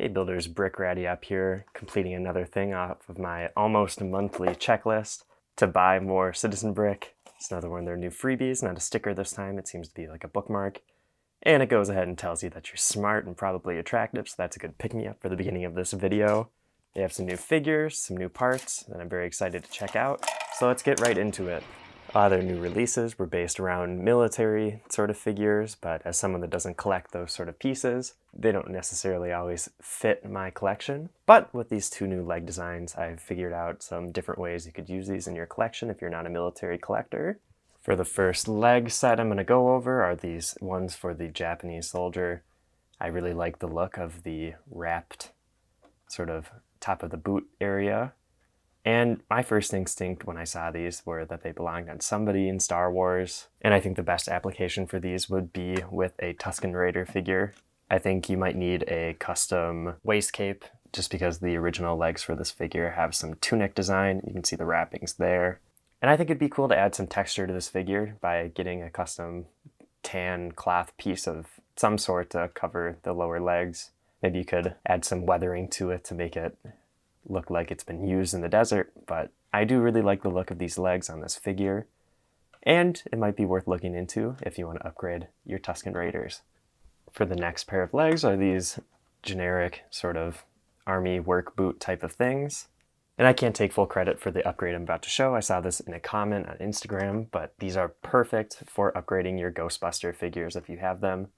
Hey builders, Brick Ratty up here, completing another thing off of my almost monthly checklist to buy more Citzen Brick. It's another one of their new freebies, not a sticker this time, it seems to be like a bookmark. And it goes ahead and tells you that you're smart and probably attractive, so that's a good pick-me-up for the beginning of this video. They have some new figures, some new parts that I'm very excited to check out, so let's get right into it. A lot of their new releases were based around military sort of figures, but as someone that doesn't collect those sort of pieces, they don't necessarily always fit my collection. But with these two new leg designs, I've figured out some different ways you could use these in your collection if you're not a military collector. For the first leg set I'm going to go over are these ones for the Japanese soldier. I really like the look of the wrapped sort of top of the boot area. And my first instinct when I saw these were that they belonged on somebody in Star Wars. And I think the best application for these would be with a Tusken Raider figure. I think you might need a custom waist cape just because the original legs for this figure have some tunic design. You can see the wrappings there. And I think it'd be cool to add some texture to this figure by getting a custom tan cloth piece of some sort to cover the lower legs. Maybe you could add some weathering to it to make it look like it's been used in the desert, but I do really like the look of these legs on this figure, and it might be worth looking into if you want to upgrade your Tusken Raiders. For the next pair of legs are these generic sort of army work boot type of things, and I can't take full credit for the upgrade I'm about to show. I saw this in a comment on Instagram, but these are perfect for upgrading your Ghostbuster figures if you have them.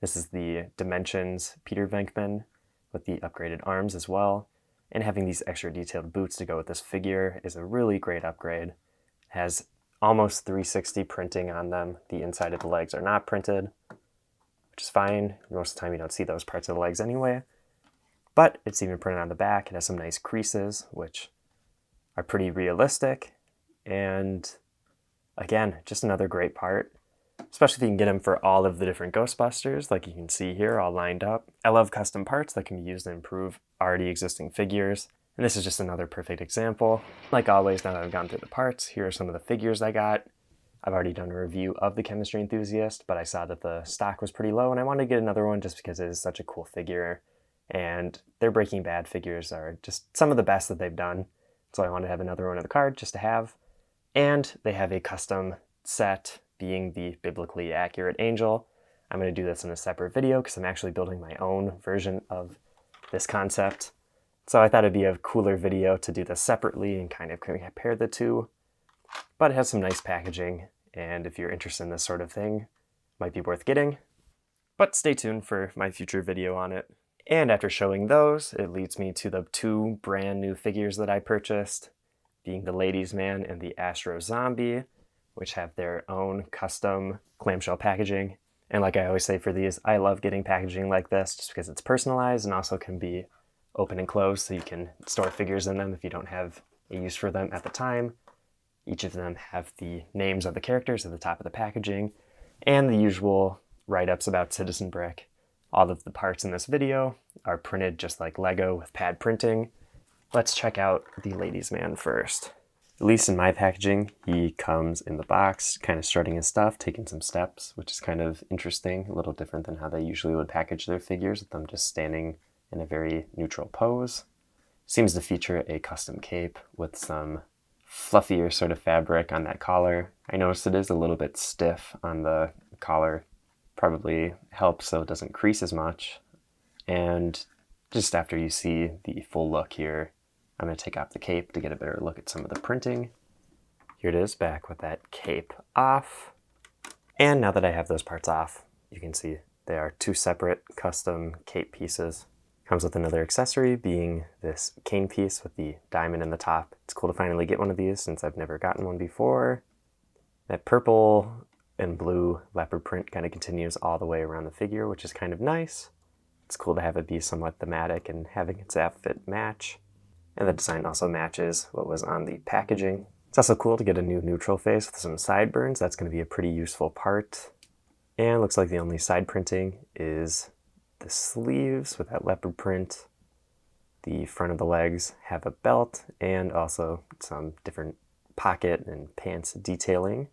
This is the Dimensions Peter Venkman with the upgraded arms as well. And having these extra detailed boots to go with this figure is a really great upgrade. It has almost 360 printing on them. The inside of the legs are not printed, which is fine. Most of the time you don't see those parts of the legs anyway. But it's even printed on the back. It has some nice creases, which are pretty realistic. And again, just another great part, especially if you can get them for all of the different Ghostbusters, like you can see here, all lined up. I love custom parts that can be used to improve already existing figures, and this is just another perfect example. Like always, now that I've gone through the parts, here are some of the figures I got. I've already done a review of the Chemistry Enthusiast, but I saw that the stock was pretty low, and I wanted to get another one just because it is such a cool figure, and their Breaking Bad figures are just some of the best that they've done, so I wanted to have another one of the card just to have. And they have a custom set being the biblically accurate angel. I'm going to do this in a separate video because I'm actually building my own version of this concept. So I thought it'd be a cooler video to do this separately and kind of compare the two. But it has some nice packaging, and if you're interested in this sort of thing, it might be worth getting. But stay tuned for my future video on it. And after showing those, it leads me to the two brand new figures that I purchased, being the Ladies Man and the Astro Zombie, which have their own custom clamshell packaging. And like I always say for these, I love getting packaging like this just because it's personalized and also can be open and closed so you can store figures in them if you don't have a use for them at the time. Each of them have the names of the characters at the top of the packaging and the usual write-ups about Citzen Brick. All of the parts in this video are printed just like Lego with pad printing. Let's check out the Ladies Man first. At least in my packaging, he comes in the box, kind of strutting his stuff, taking some steps, which is kind of interesting, a little different than how they usually would package their figures, with them just standing in a very neutral pose. Seems to feature a custom cape with some fluffier sort of fabric on that collar. I noticed it is a little bit stiff on the collar, probably helps so it doesn't crease as much. And just after you see the full look here, I'm going to take off the cape to get a better look at some of the printing. Here it is back with that cape off. And now that I have those parts off, you can see they are two separate custom cape pieces. Comes with another accessory being this cane piece with the diamond in the top. It's cool to finally get one of these since I've never gotten one before. That purple and blue leopard print kind of continues all the way around the figure, which is kind of nice. It's cool to have it be somewhat thematic and having its outfit match. And the design also matches what was on the packaging. It's also cool to get a new neutral face with some sideburns. That's going to be a pretty useful part. And looks like the only side printing is the sleeves with that leopard print. The front of the legs have a belt and also some different pocket and pants detailing.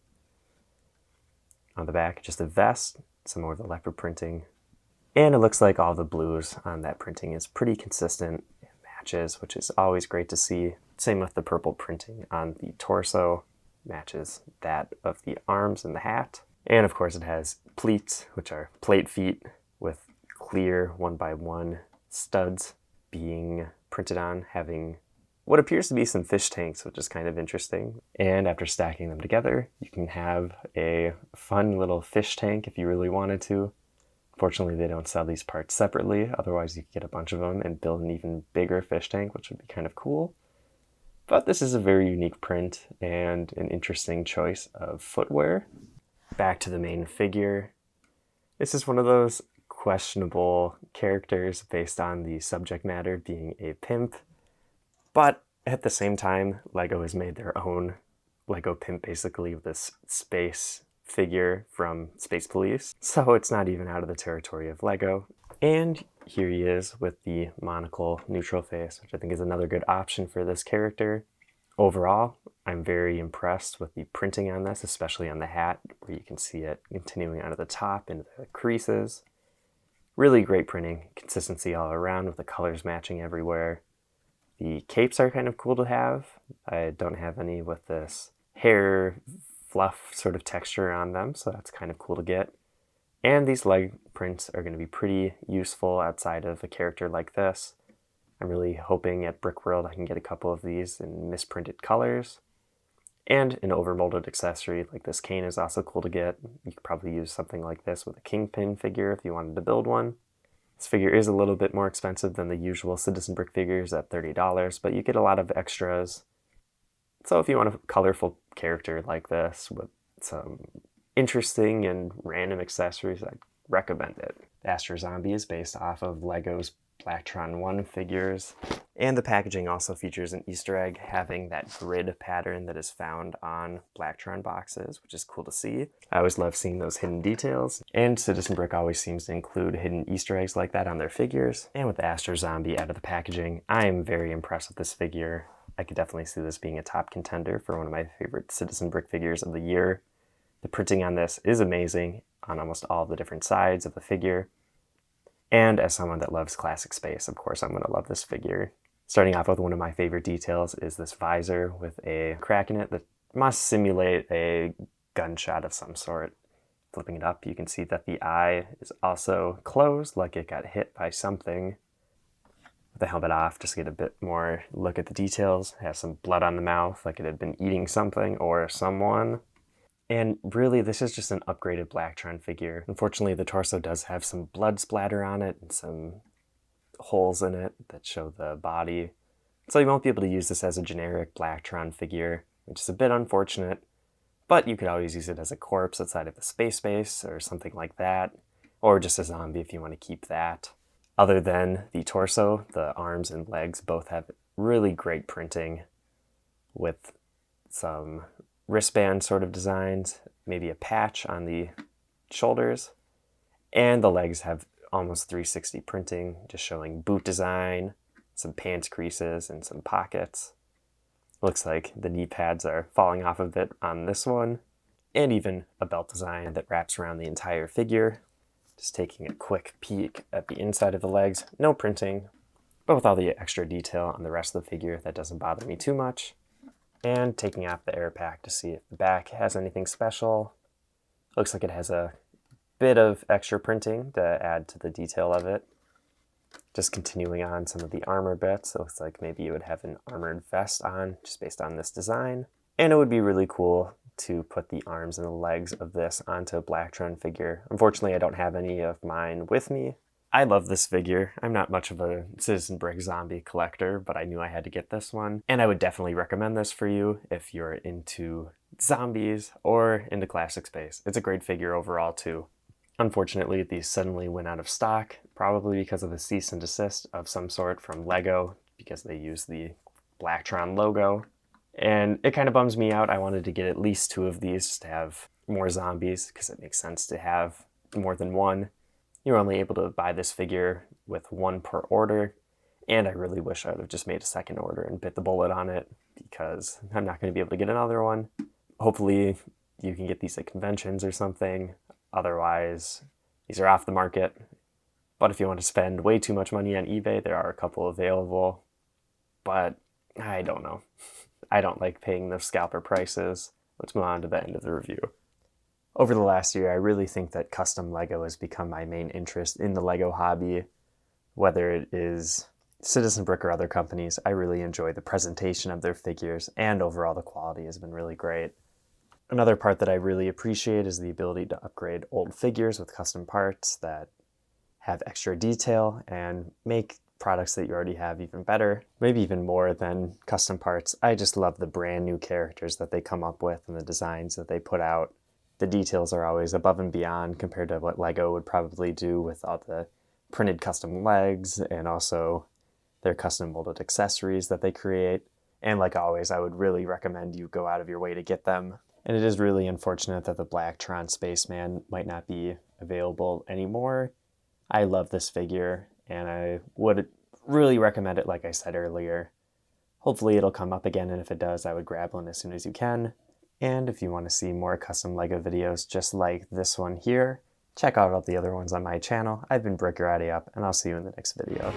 On the back, just a vest, some more of the leopard printing. And it looks like all the blues on that printing is pretty consistent. It matches, which is always great to see. Same with the purple printing on the torso, matches that of the arms and the hat. And of course it has pleats, which are plate feet with clear 1x1 studs being printed on, having what appears to be some fish tanks, which is kind of interesting. And after stacking them together, you can have a fun little fish tank if you really wanted to. Fortunately, they don't sell these parts separately, otherwise you could get a bunch of them and build an even bigger fish tank, which would be kind of cool. But this is a very unique print and an interesting choice of footwear. Back to the main figure. This is one of those questionable characters based on the subject matter being a pimp. But at the same time, LEGO has made their own LEGO pimp, basically, with this space figure from Space Police. So it's not even out of the territory of LEGO. And here he is with the monocle neutral face, which I think is another good option for this character. Overall, I'm very impressed with the printing on this, especially on the hat, where you can see it continuing out of the top into the creases. Really great printing, consistency all around with the colors matching everywhere. The capes are kind of cool to have. I don't have any with this hair fluff sort of texture on them, so that's kind of cool to get. And these leg prints are going to be pretty useful outside of a character like this. I'm really hoping at Brickworld I can get a couple of these in misprinted colors. And an overmolded accessory like this cane is also cool to get. You could probably use something like this with a Kingpin figure if you wanted to build one. This figure is a little bit more expensive than the usual Citzen Brick figures at $30, but you get a lot of extras. So if you want a colorful character like this with some interesting and random accessories, I'd recommend it. The Astro Zombie is based off of LEGO's Blacktron 1 figures, and the packaging also features an Easter egg having that grid pattern that is found on Blacktron boxes, which is cool to see. I always love seeing those hidden details, and Citzen Brick always seems to include hidden Easter eggs like that on their figures. And with the Astro Zombie out of the packaging, I am very impressed with this figure. I could definitely see this being a top contender for one of my favorite Citzen Brick figures of the year. The printing on this is amazing on almost all the different sides of the figure. And as someone that loves classic space, of course, I'm going to love this figure. Starting off with one of my favorite details is this visor with a crack in it that must simulate a gunshot of some sort. Flipping it up, you can see that the eye is also closed, like it got hit by something. With the helmet off, just to get a bit more look at the details. It has some blood on the mouth, like it had been eating something or someone. And really, this is just an upgraded Blacktron figure. Unfortunately, the torso does have some blood splatter on it and some holes in it that show the body. So you won't be able to use this as a generic Blacktron figure, which is a bit unfortunate. But you could always use it as a corpse outside of the space base or something like that. Or just a zombie if you want to keep that. Other than the torso, the arms and legs both have really great printing with some wristband sort of designs, maybe a patch on the shoulders, and the legs have almost 360 printing, just showing boot design, some pants creases, and some pockets. Looks like the knee pads are falling off a bit on this one, and even a belt design that wraps around the entire figure. Just taking a quick peek at the inside of the legs, no printing, but with all the extra detail on the rest of the figure, that doesn't bother me too much. And taking off the air pack to see if the back has anything special. Looks like it has a bit of extra printing to add to the detail of it. Just continuing on some of the armor bits, it looks like maybe you would have an armored vest on, just based on this design. And it would be really cool to put the arms and the legs of this onto a Blacktron figure. Unfortunately, I don't have any of mine with me. I love this figure. I'm not much of a Citzen Brick zombie collector, but I knew I had to get this one. And I would definitely recommend this for you if you're into zombies or into classic space. It's a great figure overall too. Unfortunately, these suddenly went out of stock, probably because of a cease and desist of some sort from LEGO, because they use the Blacktron logo. And it kind of bums me out. I wanted to get at least 2 of these just to have more zombies, because it makes sense to have more than one. You're only able to buy this figure with 1 per order, and I really wish I would have just made a second order and bit the bullet on it, because I'm not going to be able to get another one. Hopefully you can get these at conventions or something. Otherwise, these are off the market. But if you want to spend way too much money on eBay, there are a couple available. But I don't know. I don't like paying those scalper prices. Let's move on to the end of the review. Over the last year, I really think that custom Lego has become my main interest in the Lego hobby. Whether it is Citzen Brick or other companies, I really enjoy the presentation of their figures, and overall the quality has been really great. Another part that I really appreciate is the ability to upgrade old figures with custom parts that have extra detail and make products that you already have even better, maybe even more than custom parts. I just love the brand new characters that they come up with and the designs that they put out. The details are always above and beyond compared to what Lego would probably do with all the printed custom legs and also their custom molded accessories that they create. And like always, I would really recommend you go out of your way to get them. And it is really unfortunate that the Blacktron Spaceman might not be available anymore. I love this figure, and I would really recommend it like I said earlier. Hopefully it'll come up again, and if it does, I would grab one as soon as you can. And if you want to see more custom Lego videos just like this one here, check out all the other ones on my channel. I've been Brick Your Addy Up, and I'll see you in the next video.